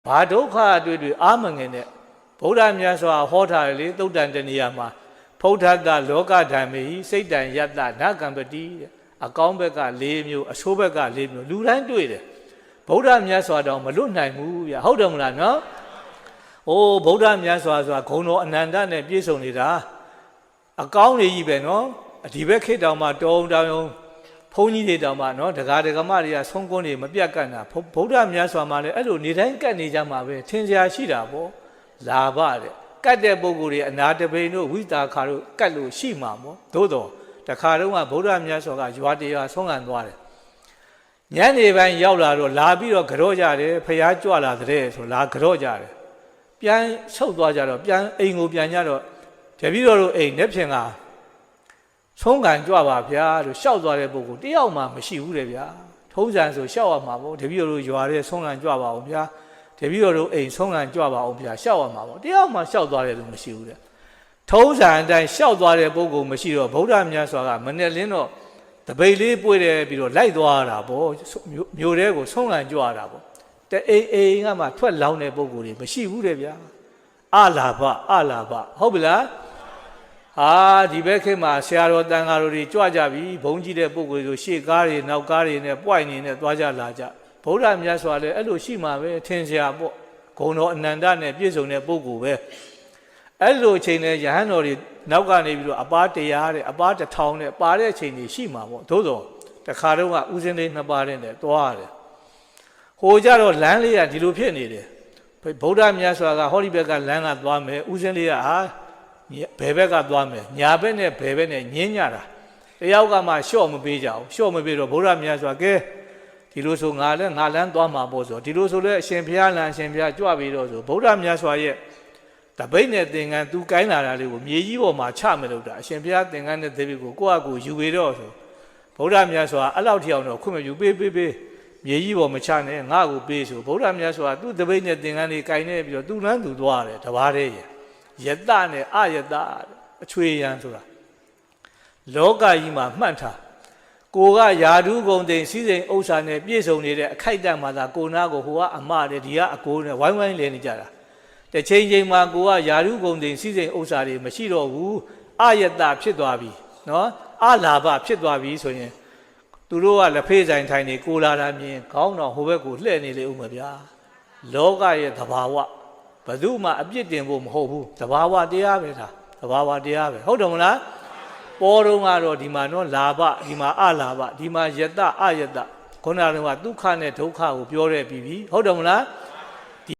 ဘာဒုက္ခအတွေ့တွေအာမငင်တဲ့ဗုဒ္ဓမြတ်စွာဟောထားတယ်လေသုတ်တန်တဏီယာမှာဖုဋ္ဌတလောကဓမ္မေစိတ်တံယတ္တနာကံပတိတဲ့အကောင်းဘက်က၄မျိုးအဆိုးဘက်က၄မျိုးလူတိုင်းတွေ့တယ်ဗုဒ္ဓမြတ်စွာတော့မလွတ်နိုင်ဘူးဗျဟုတ်တယ်မလားနော်ဟိုဗုဒ္ဓမြတ်စွာဆိုတာဂုဏ်တော်အနန္တနဲ့ပြည့်စုံနေတာအကောင်းတွေကြီးပဲနော်ဒီဘက်ခေတ်တောင်မှတောင်းတောင်ဘုန်းကြီးတွေတောင်မှနော်ဒကာဒကမတွေကဆုံးကွန်းတွေမပြတ်ကန့်တာဗုဒ္ဓမြတ်စွာမှလည်းအဲ့လိုနေတိုင်းကတ်နေကြမှာပဲထင်ရှားရှိတာပေါ့လာဘတဲ့ကတ်တဲ့ပုဂ္ဂိုလ်တွေအနာတပိန်တို့ဝိတာခါတို့ကတ်လို့ရှိမှာပေါ့သို့တော့တခါတော့ဗုဒ္ဓမြတ်စွာကရွာတရားဆုံးခံသွားတယ်ညနေပိုင်းရောက်လာတော့လာပြီးတော့ကြော့ကြတယ်ဖျားကြွလာတဲ့ဆိုလာကြော့ကြတယ်ပြန်ဆုတ်သွားကြတော့ပြန်အိမ်ကိုပြန်ကြတော့တပည့်တော်တို့အိမ်နဲ့ဖြင့်ကဆုံးခံကြွပါဗျာလို့ရှောက်သွားတဲ့ပုဂ္ဂိုလ်တယောက်မှမရှိဘူးတဲ့ဗျာထုံးစံဆိုရှောက်ရမှာပေါ့တပည့်တော်တို့ရွာတဲ့ဆုံးခံကြွပါအောင်ဗျာတပည့်တော်တို့အိမ်ဆုံးခံကြွပါအောင်ဗျာရှောက်ရမှာပေါ့တယောက်မှရှောက်သွားတယ်လို့မရှိဘူးတဲ့ထုံးစံအတိုင်းရှောက်သွားတဲ့ပုဂ္ဂိုလ်မရှိတော့ဗုဒ္ဓမြတ်စွာကမနဲ့လင်းတော့တပိတ်လေးပွေတယ်ပြီးတော့လိုက်သွားတာပေါ့မြို့ထဲကိုဆုံးခံကြွတာပေါ့တအိမ်ကမှထွက်လောင်းတဲ့ပုဂ္ဂိုလ်တွေမရှိဘူးတဲ့ဗျာအလာဘဟုတ်ပြီလားဟာဒီဘက်ခေတ်မှာဆရာတော်တန်ဃာတော်တွေကြွကြပြီဘုံကြီးတဲ့ပုဂ္ဂိုလ်တွေဆိုရှေ့ကားတွေနောက်ကားတွေနဲ့ပွိုင်နေနဲ့သွားကြလာကြဗုဒ္ဓမြတ်စွာလည်းအဲ့လိုရှိမှာပဲထင်ရှားပေါ့ဂုဏ်တော်အနန္တနဲ့ပြည့်စုံတဲ့ပုဂ္ဂိုလ်ပဲအဲ့လိုအချိန်နဲ့ယဟန်တော်တွေနောက်ကနေပြီးတော့အပါ100တဲ့အပါ1000နဲ့ပါတဲ့အချိန်တွေရှိမှာပေါ့သို့သောတခါတော့ကဥစဉ်လေး2ပါးနဲ့သွားရတယ်ဟိုကြတော့လမ်းလေးကဒီလိုဖြစ်နေတယ်ဗုဒ္ဓမြတ်စွာကဟောဒီဘက်ကလမ်းကသွားမယ်ဥစဉ်လေးကဟာဘယ်ဘက်ကသွားမယ်ညာဘက်နဲ့ဘယ်ဘက်နဲ့ညင်းကြတာတယောက်ကမှလျှော့မပေးကြအောင်လျှော့မပေးတော့ဗုဒ္ဓမြတ်စွာကဲဒီလိုဆိုငါလန်းသွားမှာပေါ့ဆိုဒီလိုဆိုလဲအရှင်ဘုရားလမ်းအရှင်ဘုရားကြွပြီးတော့ဆိုဗုဒ္ဓမြတ်စွာရဲ့တပိတ်နဲ့သင်္ကန်းသူကိုင်းလာတာလေးကိုမြေကြီးပေါ်မှာချမလို့တာအရှင်ဘုရားသင်္ကန်းနဲ့သေပြီးကိုယ့်အကူယူပြီးတော့ဆိုဗုဒ္ဓမြတ်စွာအဲ့လောက်ထိအောင်တော့ခွင့်မယူပေးမြေကြီးပေါ်မချနဲ့ငါ့ကိုပေးဆိုဗုဒ္ဓမြတ်စွာသူ့တပိတ်နဲ့သင်္ကန်းလေးကိုင်းနေပြီးတော့သူ့လမ်းသူသွားတယ်တပါးတည်းယတနဲ့အယတအချွေရန်ဆိုတာလောကကြီးမှာမှတ်ထားကိုကယာဓုဂုံတိန်စည်းစိမ်ဥစ္စာနဲ့ပြည့်စုံနေတဲ့အခိုက်အတန့်မှာသာကိုနာကိုဟိုကအမတဲ့ဒီကအကိုနဲ့ဝိုင်းဝိုင်းလဲနေကြတာတစ်ချိန်မှာကိုကယာဓုဂုံတိန်စည်းစိမ်ဥစ္စာတွေမရှိတော့ဘူးအယတဖြစ်သွားပြီနော်အလာဘဖြစ်သွားပြီဆိုရင်သူတို့ကလက်ဖေးဆိုင်ထိုင်နေကိုလာတာမြင်ခေါင်းတော်ဟိုဘက်ကိုလှည့်နေလေဦးမယ်ဗျာလောကရဲ့သဘာဝဘယ်သူမှအပြစ်တင်ဖို့မဟုတ်ဘူးသဘာဝတရားပဲဒါသဘာဝတရားပဲဟုတ်တယ်မလားပေါ်တော့ကတော့ဒီမှာနော်လာဘဒီမှာအလာဘဒီမှာယတအယတခုနကတော့ဒုက္ခနဲ့ဒုက္ခကိုပြောရပြီးပြီဟုတ်တယ်မလား